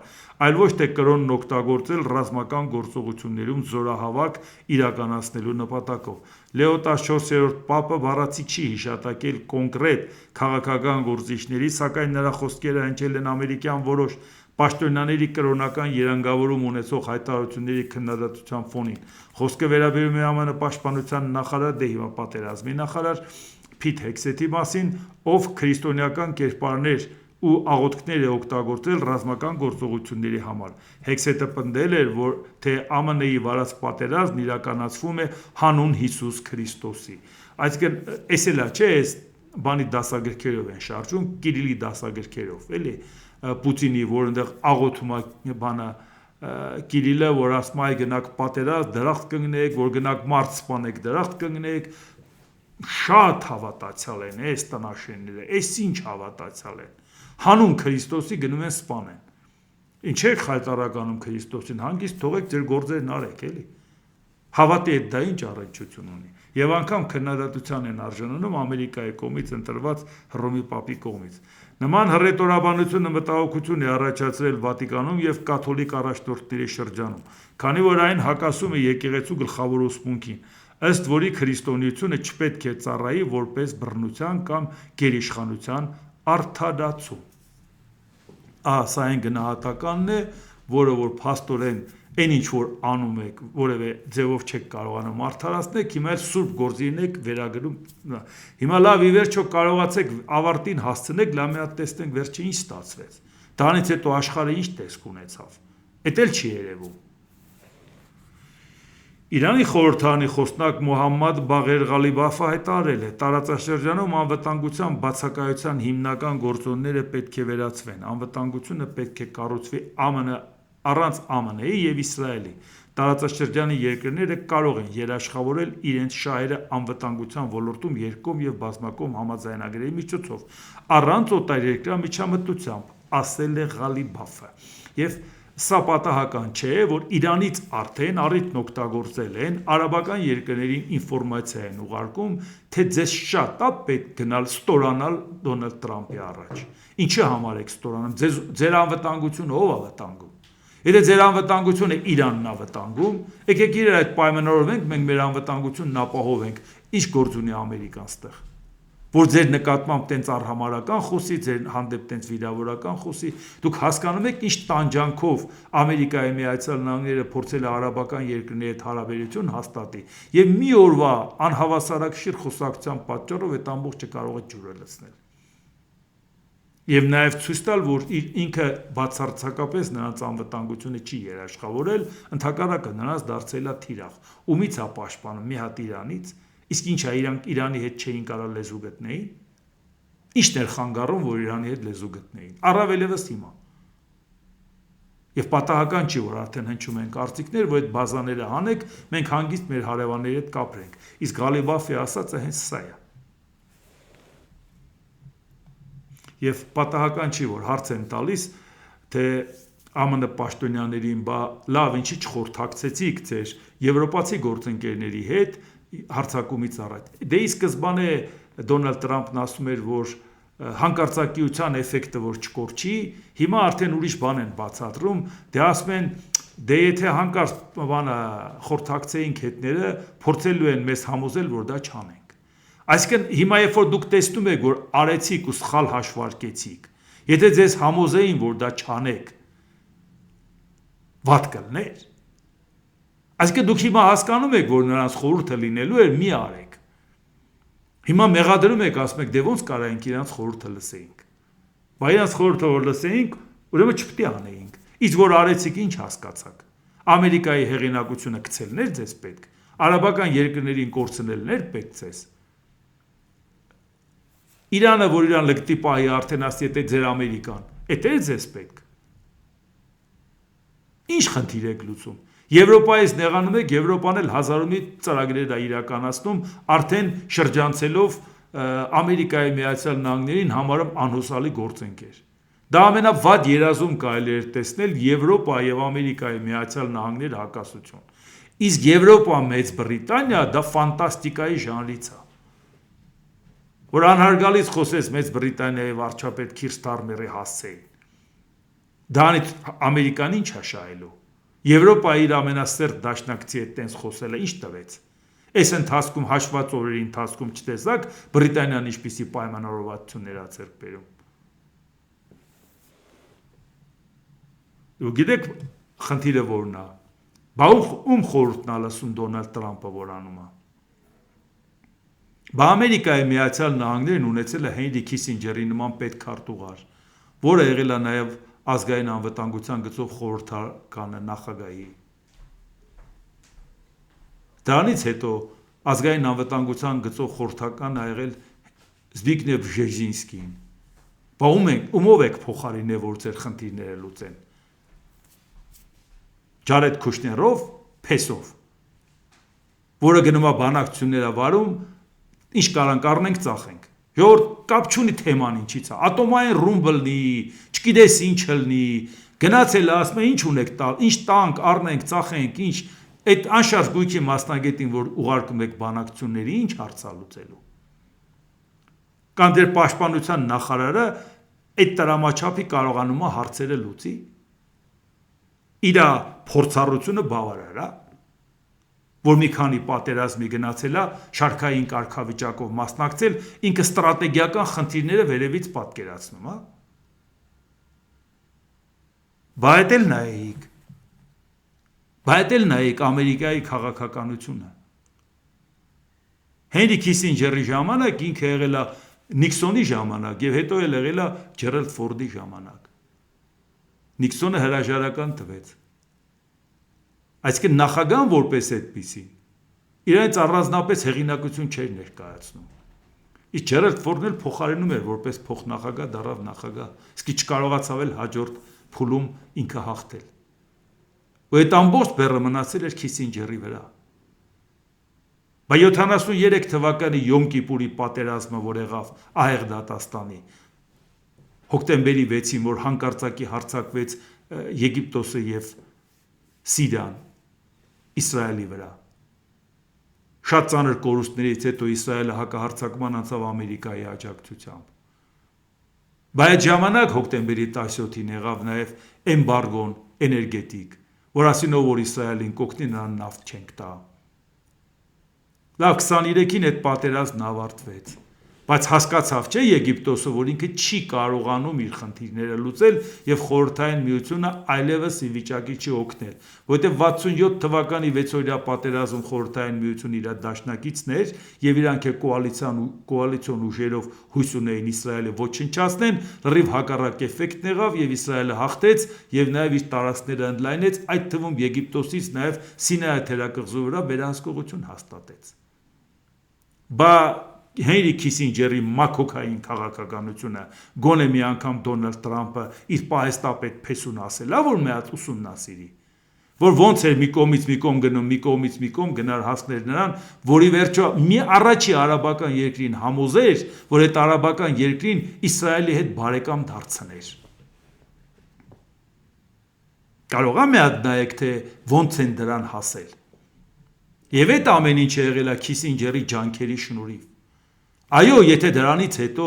այլ ոչ թե կրոնն օգտագործել ռազմական գործողություններում զորահավաք իրականացնելու նպատակով։ Լեո 14-րդ Պապը բառացի չի հիշատակել կոնկրետ քաղաքական գործիչների, սակայն նրա խոսքերը հնչել են ամերիկյան որոշ պաշտոնյաների կրոնական երանգավորում ունեցող հայտարարությունների քննադատության ֆոնին։ Խոսքը վերաբերում է ԱՄՆ պաշտպանության նախարար, դե հիմա պատերազմի նախարար Փիթ Հեքսեթի մասին, ով քրիստոնեական կերպարներ ու աղոթքներ է օգտագործել ռազմական գործողությունների համար։ Հեքսեթը պնդել էր, որ թե ԱՄՆ-ի վարած պատերազմն իրականացվում է հանուն Հիսուս Քրիստոսի։ Այսինքն, էս էլա չէ, այս բանի դասագրքերով են շարժում, Կիրիլի դասագրքերով, էլի Պուտինի, որ այնտեղ աղոթում է բանը Կիրիլը, որ ասում է գնաք պատերազմ, դրախտ կգնեք, որ գնաք մարդ սպանեք, դրախտ կգնեք, շատ հավատացյալ են այս տնաշենները, այս ինչ հավատացյալ են, հանուն Քրիստոսի գնում են սպանեն։ Ինչ եք խայտարականում Քրիստոսին, հանգիստ թողեք ձեր գործերն արեք, էլի։ Հավատի հետ դա ինչ առնչություն ունի։ Եվ անգամ քննադատության են արժանանում Ամերիկայի կողմից ընտրված Հռոմի Պապի կողմից։ Նման հռետորաբանությունը մտահոգություն է առաջացրել Վատիկանում եւ կաթոլիկ առաջնորդների շրջանում, քանի որ այն հակասում է եկեղեցու գլխավոր ուսմունքին, ըստ որի քրիստոնեությունը չպետք է ծառայի որպես բռնության կամ գերիշխանության արդարացում։ Սա այն գնահատականն է, որը որ փաստորեն այն ինչ որ անում եք, որևէ ձևով չեք կարողանում արդարացնել, հիմա էլ սուրբ գործին եք վերագրում։ Հիմա լավ ի վերջո կարողացեք ավարտին հասցնեք, լավ մի հատ տեսնենք վերջը ինչ ստացվեց։ Դրանից հետո աշխարհը ինչ տեսք ունեցավ։ Էդ էլ չի երևում։ Իրանի խորհրդարանի խոսնակ Մոհամմադ Բաղեր Ղալիբաֆը հայտարարել է. տարածաշրջանում անվտանգության բացակայության հիմնական գործոնները պետք է վերացվեն, անվտանգությունը պետք է կառուցվի առանց ԱՄՆ-ի և Իսրայելի։ Տարածաշրջանի երկրները կարող են երաշխավորել իրենց շահերը անվտանգության ոլորտում երկկողմ և բազմակողմ համաձայնագրերի միջոցով, առանց օտարերկրյա միջամտությամբ, ասել է Ղալիբաֆը։ Եվ սա պատահական չէ, որ Իրանից արդեն առիթն օգտագործել են, արաբական երկրներին ինֆորմացիա են ուղարկում, թե ձեզ շատ է պետք գնալ ստորանալ Դոնալդ Տրամփի առաջ։ Ինչի համար եք ստորանում, ձեր անվտանգությունը ով է վտանգում։ Եթե ձեր անվտանգությունը Իրանն է վտանգում, եկեք իրար այդ պայմանավորվենք, մենք մեր անվտանգությունն ապահովենք, ինչ գործ ունի Ամերիկան ստեղ, որ ձեր նկատմամբ տենց արհամարական խոսի, ձեր հանդեպ տենց վիրավորական խոսի, դուք հասկանում եք ինչ տանջանքով Ամերիկայի Միացյալ Նահանգները փորձել է արաբական երկրների հետ հարաբերություն հաստատի, եւ մի օրվա անհավասարակշիռ խոսակցության պատճառով այդ ամբողջը կարող է ջուրը լցնել։ Եվ նաև ցույց տալ, որ ինքը բացարձակապես նրանց անվտանգությունը չի երաշխավորել, ընդհակառակը նրանց դարձել է թիրախ։ Ումից է պաշտպանում, մի հատ Իրանից, իսկ ինչ է Իրանի հետ չէին կարող լեզու գտնեին։ Ինչն էր խանգարում, որ Իրանի հետ լեզու գտնեին։ Առավել ևս հիմա։ Եվ պատահական չի, որ արդեն հնչում են կարծիքներ, որ այդ բազաները հանեք, մենք հանգիստ մեր հարևանների հետ կապրենք։ Իսկ Ղալիբաֆի ասածը հենց սա է։ Եվ պատահական չի, որ հարց են տալիս, թե ԱՄՆ պաշտոնյաներին, բա լավ, ինչի չխորհրդակցեցիք ձեր եվրոպացի գործընկերների հետ հարձակումից առաջ։ Դե ի սկզբանե Դոնալդ Տրամփն ասում էր, որ հանկարծակիության էֆեկտը որ չկորչի, հիմա արդեն ուրիշ բան են բացատրում, դե ասում են, դե եթե հանկարծ խորհրդակցեինք հետները, փորձելու են մեզ համոզել, որ դա չանենք։ Այսինքն հիմա երբ որ դուք տեսնում եք, որ արեցիք ու սխալ հաշվարկեցիք, եթե ձեզ համոզեին, որ դա չանեք, վատ կլներ։ Այսինքն դուք հիմա հասկանում եք, որ նրանց խորհուրդը լինելու էր մի արեք։ Հիմա մեղադրում եք, ասում եք, դե ոնց կարայինք իրանց խորհուրդը լսեինք։ Բայց իրանց խորհուրդը որ լսեինք, ուրեմն չպետք է անեինք։ Իսկ որ արեցիք, ինչ հասկացաք։ Ամերիկայի հեղինակությունը գցելներ ձեզ պետք, արաբական երկրներին կորցնելներ պետք ձեզ։ Իրանը, որ իրան լկտի պահի արդեն ասի, եթե ձեր Ամերիկան, էդ է ձեզ պետք։ Ինչ խնդիր եք լուծում։ Եվրոպայից նեղանում եք, Եվրոպան էլ հազարումի ծրագրեր է իրականացնում, արդեն շրջանցելով Ամերիկայի Միացյալ Նահանգներին համարում անհուսալի գործընկեր։ Դա ամենավատ երազում կարելի էր տեսնել Եվրոպա եւ Ամերիկայի Միացյալ Նահանգների հակասություն։ Իսկ Եվրոպա Մեծ Բրիտանիա դա ֆանտաստիկայի ժանրից է։ Որ անհարգալից խոսես Մեծ Բրիտանիայի վարչապետ Քիր Սթարմերի հասցեին։ Դրանից Ամերիկան ինչ է շահելու։ Եվրոպայի իր ամենասերտ դաշնակցի հետ տենց խոսելը ինչ տվեց։ Այս ընթացքում հաշված օրերի ընթացքում չտեսակ Բրիտանիան ինչպիսի պայմանավորվածություններ է ձեռք բերում։ Ու գիտեք խնդիրը որն է։ Բա ում խորհուրդն է լսում Դոնալդ Տրամպը որ անում է։ Բա Ամերիկայի Միացյալ Նահանգներն ունեցել է Հենրի Քիսինջերի նման պետքարտուղար, որը եղել է նաև ազգային անվտանգության գծով խորհրդականը նախագահի։ Դրանից հետո ազգային անվտանգության գծով խորհրդական ա եղել Զբիգնև Բժեզինսկին։ Բա ումով եք փոխարինել, որ ձեր խնդիրները լուծեն։ Ջարեդ Քուշներով, Փեսով, որը գնում է բանակցությունները վարում, ինչ կարանք առնենք, ծախենք։ Որ կապ չունի թեման ինչից է, ատոմային ռումբ լինի, չգիտես ինչ լինի, գնացել ասում է ինչ ունեք տալ, ինչ տանք, առնենք, ծախենք, ինչ, այդ անշարժ գույքի մասնագետին, որ ուղարկում եք բանակցությունների, ինչ հարց է լուծելու։ Կամ դեր պաշտպանության նախարարը այդ տրամաչափի կարողանում է հարցերը լուծի։ Իր փորձառությունը բավարար է, որ մի քանի պատերազմի գնացել է, շարքային կարգավիճակով մասնակցել, ինքը ստրատեգիական խնդիրները վերևից պատկերացնում, հա։ Բայց էլ նայեք Ամերիկայի քաղաքականությունը։ Հենրի Քիսինջերի ժամանակ ինքը եղել է Նիքսոնի ժամանակ եւ հետո էլ եղել է Ջերալդ Ֆորդի ժամանակ։ Նիքսոնը հրաժարական տվեց։ Այսինքն նախագահան որպես այդպիսի իրենց առանձնապես հեղինակություն չէր ներկայացնում։ Իսկ Ջերալդ Ֆորդն էլ փոխարինում էր որպես փոխնախագահ, դառավ նախագահ, իսկ չկարողացավ էլ հաջորդ փուլում ինքը հաղթել։ Ու այդ ամբողջ բեռը մնացել էր Քիսինջերի վրա։ Բայց 73 թվականի Յոմ Կիպուրի պատերազմը, որ եղավ ահեղ դատաստանի, հոկտեմբերի 6-ին, որ հանկարծակի հարձակվեց Եգիպտոսը եւ Սիրիան Իսրայելի վրա։ Շատ ծանր կորուստներից հետո Իսրայելը հակահարձակման անցավ Ամերիկայի աջակցությամբ։ Բայց այդ ժամանակ հոկտեմբերի 17-ին եղավ նաև էմբարգոն էներգետիկ, որ ասինով որ Իսրայելին կօգնի նրան նավթ չենք տա։ Լավ 23-ին այդ պատերազմն ավարտվեց, բայց հասկացավ չէ Եգիպտոսը, որ ինքը չի կարողանում իր խնդիրները լուծել եւ խորհրդային միությունը այլևս ի վիճակի չի օգնել, որովհետեւ 67 թվականի 6-օրյա պատերազմ խորհրդային միությունը իր դաշնակիցն էր եւ իրանք կոալիցիոն ուժերով հույս ունեին Իսրայելը ոչնչացնեն, լրիվ հակառակ էֆեկտն եղավ եւ Իսրայելը հաղթեց եւ նաեւ իր տարածքները ընդլայնեց, այդ թվում Եգիպտոսից նաեւ Սինայի թերակղզու վրա վերահսկողություն հաստատեց։ Բա Հենրի Քիսինջերի մաքոքային քաղաքականությունը գոնե մի անգամ Դոնալդ Տրամպը իր պահեստապետ Փեսուն ասել է, որ մի հատ ուսումնասիրի, որ ոնց էր մի կողմից մի կողմ գնում, մի կողմից մի կողմ գնար հասներ նրան, որի վերջո մի առաջի արաբական երկրին համոզեր, որ այդ արաբական երկրին Իսրայելի հետ բարեկամ դարձներ։ Կարող է մի հատ նայեք, թե ոնց են դրան հասել։ Եվ այդ ամեն ինչը եղել է Քիսինջերի ջանքերի շնորհիվ։ Այո, եթե դրանից հետո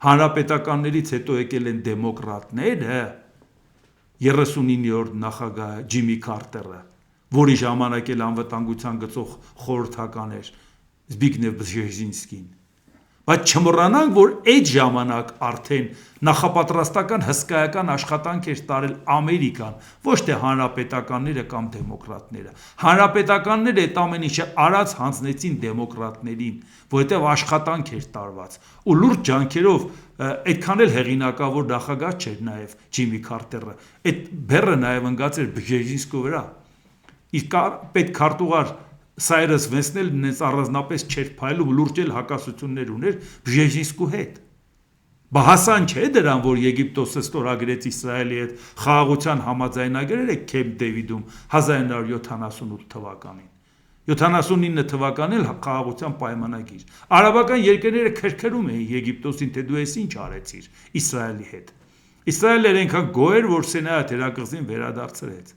հանրապետականներից հետո եկել են դեմոկրատները, 39-րդ նախագահ Ջիմի Քարտերը, որի ժամանակ էլ անվտանգության գծով խորհրդական էր Զբիգնև Բժեզինսկին։ Բայց չմոռանանք, որ այդ ժամանակ արդեն նախապատրաստական հսկայական աշխատանք էր տարել Ամերիկան, ոչ թե հանրապետականները կամ դեմոկրատները։ Հանրապետականները այդ ամեն ինչը արած հանձնեցին դեմոկրատներին, որովհետև աշխատանք էր տարված։ Ու լուրջ ջանքերով այդքան էլ հեղինակավոր նախագահ չէր նաև Ջիմի Քարտերը։ Այդ բեռը նաև ընկած էր Բժեզինսկու վրա։ Իսկ պետքարտուղար Սայրս Վենսն էլ նենց առանձնապես չէր փայլում, լուրջ էլ հակասություններ ուներ Բժեզինսկու հետ։ Բա հասան չէ դրան, որ Եգիպտոսը ստորագրեց Իսրայելի հետ խաղաղության համաձայնագրերը Քեմփ Դեվիդում 1978 թվականին։ 79 թվականին էլ խաղաղության պայմանագիր։ Արաբական երկրները քրքրում էին Եգիպտոսին, թե դու ես ինչ արեցիր Իսրայելի հետ։ Իսրայելը այնքան գոհ էր, որ Սենատ Հերակղզին վերադարձրեց։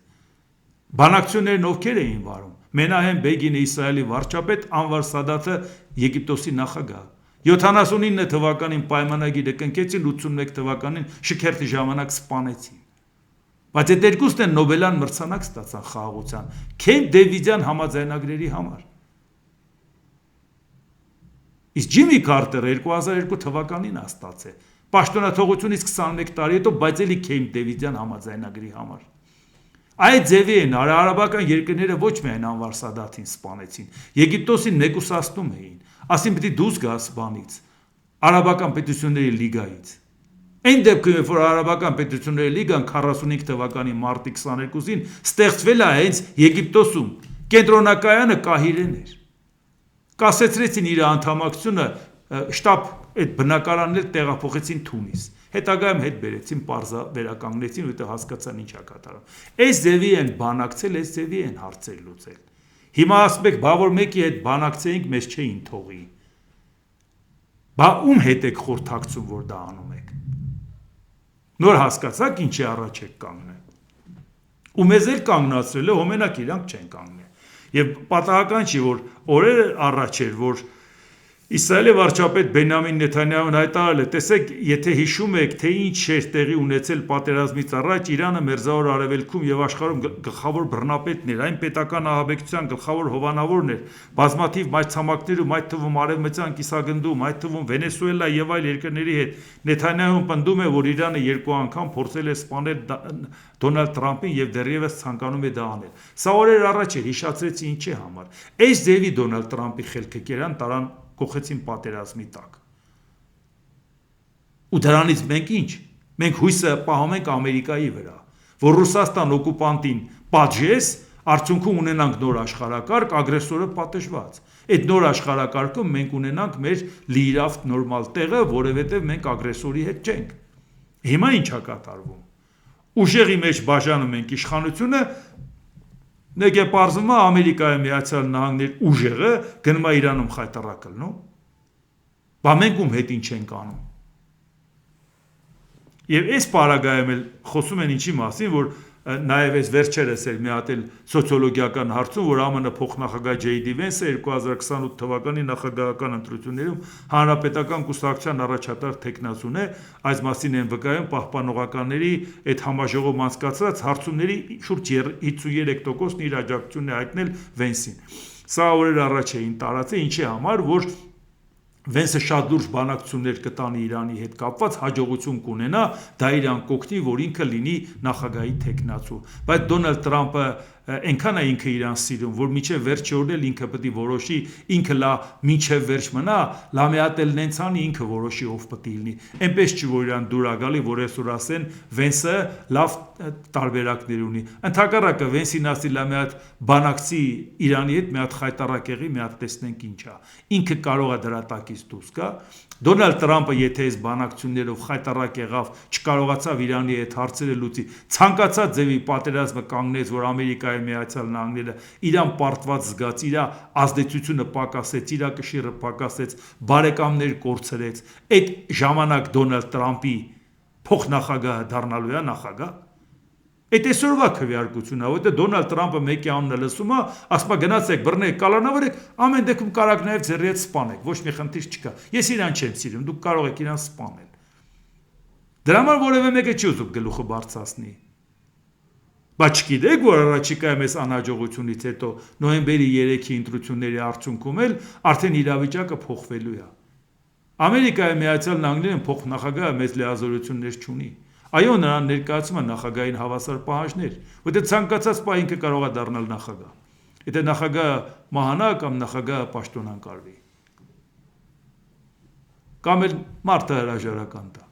Բանակցություններն ովքեր էին վարում։ Մենահեմ Բեգինը Իսրայելի վարչապետ, Անվար Սադաթը Եգիպտոսի նախագահ։ 79 թվականին պայմանագիրը կնքեցին, 81 թվականին շքերթի ժամանակ սպանեցին։ Բայց այդ երկուսն են Նոբելյան մրցանակ ստացան խաղաղության Քեմփ Դեվիդյան համաձայնագրերի համար։ Իսկ Ջիմի Քարտերը 2002 թվականին է ստացել։ Պաշտոնաթողությունից 21 տարի հետո, բայց էլի Քեմփ Դեվիդյան համաձայնագրի համար։ Այդ ձևի են արաբական երկրները ոչ միայն Անվար Սադաթին սպանեցին, Եգիպտոսին մեկուսացնում էին, ասին պիտի դուրս գաս բանից, արաբական պետությունների լիգայից։ Այն դեպքում, որ արաբական պետությունների լիգան 45 թվականի մարտի 22-ին ստեղծվել է հենց Եգիպտոսում, կենտրոնակայանը Կահիրեն էր։ Կասեցրեցին իր անդամակցությունը, շտաբ այդ բնակարանն էլ տեղափոխեցին Թունիս։ Հետագայում հետ բերեցին, պարզա վերականգնեցին, որտեղ հասկացան ինչ է կատարում։ Այս ձևի են բանակցել, այս ձևի են հարցեր լուծել։ Հիմա ասում եք, բա որ մեկի հետ բանակցեինք, մեզ չէին թողի։ Բա ում հետ եք խորհրդակցում, որ դա անում եք։ Նոր հասկացաք ինչի առաջ եք կանգնել։ Ու մեզ էլ կանգնացրել է, հոմենակ իրանք չեն կանգնել։ Եվ պատահական չի, որ օրեր առաջ էր, որ Իսրայելի վարչապետ Բենյամին Նեթանյահուն հայտարարել է, տեսեք, եթե հիշում եք, թե ինչ էր տեղի ունեցել պատերազմից առաջ, Իրանը Մերձավոր Արևելքում եւ աշխարհում գլխավոր բռնապետն էր, այն պետական ահաբեկչության գլխավոր հովանավորն էր, բազմաթիվ մայրցամաքներում, այդ թվում Արևմտյան կիսագնդում, այդ թվում Վենեսուելա եւ այլ երկրների հետ Նեթանյահուն պնդում է, որ Իրանը երկու անգամ փորձել է սպանել Դոնալդ Թրամփին եւ դեռևս ցանկանում է դա անել։ Սա օրեր առաջ էր, հիշացրեցի ինչի համար։ Այս ձևի Դոնալդ Թրամփի խելքը կերան տարան կողեցին պատերազմի տակ։ Ու դրանից մենք ինչ։ Մենք հույսը պահում ենք Ամերիկայի վրա, որ Ռուսաստան օկուպանտին պատժես, արդյունքում ունենանք նոր աշխարհակարգ, ագրեսորը պատժված։ Այդ նոր աշխարհակարգում մենք ունենանք մեր լիիրավ նորմալ տեղը, որովհետև մենք ագրեսորի հետ չենք։ Հիմա ինչ է կատարվում։ Ուժերի մեջ բաժանում ենք իշխանությունը, նեգե պարզվում է Ամերիկայի Միացյալ Նահանգների ուժերը գնում է Իրանում խայտարակ լնում։ Բա մենք ում հետ ինչ ենք անում։ Եվ այս պարագայում էլ խոսում են ինչի մասին, որ նաև այս վերջերս էր մի հատ էլ սոցիոլոգիական հարցում, որ ԱՄՆ փոխնախագահ Ջեյ Վենսը 2028 թվականի նախագահական ընտրություններում հանրապետական կուսակցության առաջատար թեկնածուն է, այս մասին են վկայում պահպանողականների այդ համաժողով անցկացրած հարցումների շուրջ 53%-ն իր աջակցությունն է հայտնել Վենսին։ Սա օրեր առաջ էին տարածել, ինչի համար, որ Վենսը շատ լուրջ բանակցություններ կտանի Իրանի հետ կապված, հաջողություն կունենա, դա իրան կօգնի, որ ինքը լինի նախագահի թեկնածու։ Բայց Դոնալդ Թրամփը այնքան է ինքը իրան սիրում, որ միջև վերջի օրն էլ ինքը պետք է որոշի, ինքը լա միջև վերջ մնա, լա մի հատ էլ նենց անի, ինքը որոշի ով պետք է լինի։ Այնպես չի, որ իրան դուր ա գալի, որ այսօր ասեն Վենսը լավ տարբերակներ ունի։ Ընդհակառակը Վենսին ասի լա մի հատ բանակցի Իրանի հետ, մի հատ խայտարակ եղի, մի հատ տեսնենք ինչ է։ Ինքը կարող է դրա տակից դուրս գա։ Դոնալդ Թրամփը եթե այս բանակցություններով խայտարակ եղավ, չկարողացավ Իրանի հետ հարցերը լուծի, ցանկացած ձևի պատերազմը կանգնեց, որ Ամերիկայի Միացյալ Նահանգները իրան պարտված զգաց, իր ազդեցությունը պակասեց, իր կշիռը պակասեց, բարեկամներ կորցրեց, այդ ժամանակ Դոնալդ Թրամփի փոխնախագահը դառնալու է նախագահ։ Այդ այսօրվա քվեարկությունն է, որտեղ Դոնալդ Թրամփը մեկի անունը լսում է, ասում է գնացեք, բռնեք, կալանավորեք, ամեն դեպքում կարող նաև ձեռի հետ սպանեք, ոչ մի խնդիր չկա։ Ես իրան չեմ սիրում, դուք կարող եք իրան սպանել։ Դրա համար որևէ մեկը չի ուզում գլուխը բարձրացնի։ Բայց չգիտեք, որ առաջիկայում այս անհաջողությունից հետո նոյեմբերի 3-ի ընտրությունների արդյունքում էլ արդեն իրավիճակը փոխվելու է։ Ամերիկայի Միացյալ Նահանգներն փոխնախագահը մեծ լիազորություններ չունի։ Այո, նրան ներկայացում են նախագահային հավասար պահանջներ, որտեղ ցանկացած պահ ինքը կարող է դառնալ նախագահ։ Եթե նախագահը մահանա կամ նախագահը պաշտոնանկարվի։ Կամ էլ մարդը հրաժարական տա։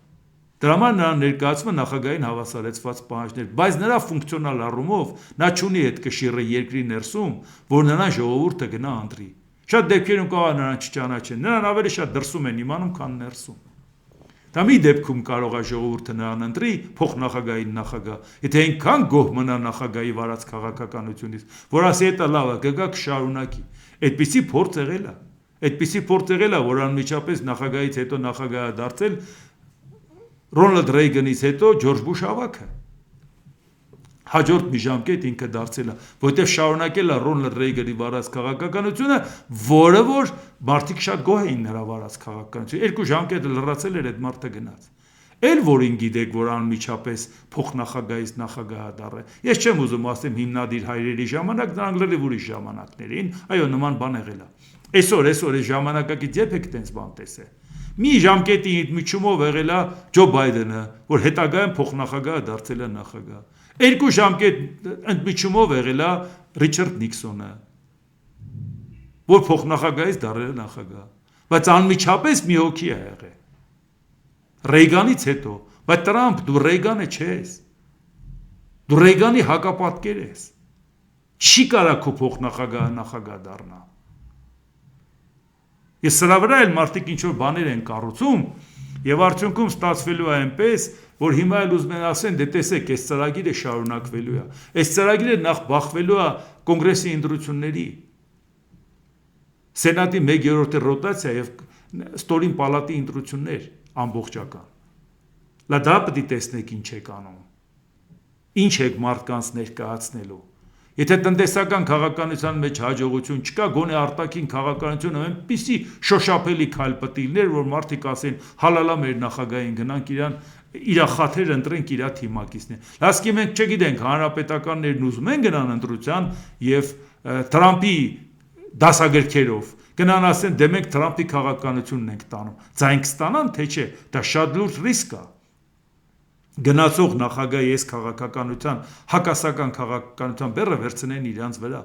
Դրա համար նրան ներկայացում է նախագահային հավասարեցված պահանջներ, բայց նրա ֆունկցիոնալ առումով նա չունի այդ կշիռը երկրի ներսում, որ նրան ժողովուրդը գնա ընտրի։ Շատ դեպքերում կարող է նրան չճանաչեն, նրան ավելի շատ դրսում են իմանում, քան ներսում։ Դա մի դեպքում կարող է ժողովուրդը նրան ընտրի փոխնախագահային նախագահ, եթե այնքան գոհ մնա նախագահի վարած քաղաքականությունից, որ ասի դա լավ է, կգա կշարունակի։ Այդպիսի փորձ եղել է։ Այդպիսի փորձ եղել է, որ անմիջապես նախագահից հետո նախագահը դարձել Ռոնալդ Ռեյգանից հետո Ջորջ Բուշ ավագը։ Հաջորդ մի ժամկետ ինքը դարձել է, որտեղ շարունակել է Ռոնալդ Ռեյգանի վարած քաղաքականությունը, որը որ մարդիկ շատ գոհ էին նրա վարած քաղաքականություն։ 2 ժամկետ լրացել էր այդ մարդը գնաց։ Էլ որին գիտեք, որ անմիջապես փոխնախագահից նախագահը դառը։ Ես չեմ ուզում ասեմ հիմնադիր հայրերի ժամանակ, դրանք լրիվ ուրիշ ժամանակներին, այո, նման բան եղել է։ Այսօր այս ժամանակակից երբ եք տենց բան տեսել։ Մի ժամկետի միջումով եղել է Ջո Բայդենը, որ հետագայում փոխնախագահը դարձել է նախագահ։ 2 ժամկետ ընդմիջումով եղել է Ռիչարդ Նիքսոնը, որ փոխնախագահից դարձել է նախագահ։ Բայց անմիջապես մի հոգի է եղել։ Ռեյգանից հետո, բայց Տրամփ դու Ռեյգանը չես։ Դու Ռեյգանի հակապատկեր ես։ Չի կարա քո փոխնախագահը նախագահ դառնա։ Ես սրա վրա էլ մարդիկ ինչ-որ բաներ են կառուցում եւ արդյունքում ստացվելու է այնպես, որ հիմա էլ ուզում են ասեն, դե տեսեք, այս ծրագիրը շարունակվելու է։ Այս ծրագիրը նախ բախվելու է կոնգրեսի ընտրությունների, սենատի 1/3 ռոտացիա եւ ստորին պալատի ընտրություններ ամբողջական։ Լա դա պետք է տեսնեք ինչ եք անում։ Ինչ եք մարդկանց ներկայացնելու։ Եթե տնտեսական քաղաքականության մեջ հաջողություն չկա, գոնե արտաքին քաղաքականությունը այնպիսի շոշափելի քայլպտիլներ, որ մարդիկ ասեն, հալալա մեր նախագահին գնանք իր խաթեր ընտրենք իր թիմակիցներ։ Լասկի մենք չգիտենք, հանրապետականներն ուզում են գնան ընտրության եւ Տրամփի դասագրքերով գնան ասեն, դե մենք Տրամփի քաղաքականությունն ենք տանում։ Ձայն կստանան, թե չէ, դա շատ լուրջ ռիսկ է։ Գնացող նախագահի այս քաղաքականության, հակասական քաղաքականության բեռը վերցնեն իրանց վրա։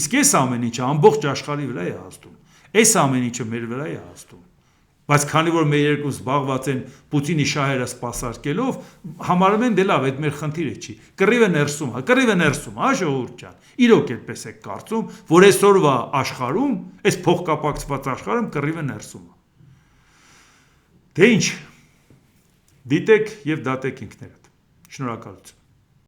Իսկ այս ամեն ինչը ամբողջ աշխարհի վրա է հասնում։ Այս ամեն ինչը մեր վրա է հասնում։ Բայց քանի որ մեր երկու զբաղված են Պուտինի շահերը սպասարկելով, համարում են դե լավ, այդ մեր խնդիրը չի։ Կռիվը ներսում, հա ժողովուրդ ջան։ Իրոք այդպես է կարծում, որ այսօրվա աշխարհում, այս փոխկապակցված աշխարհում կռիվը ներսում է։ Դե ինչ Դիտեք եւ դատեք ինքներդ։ Շնորհակալություն։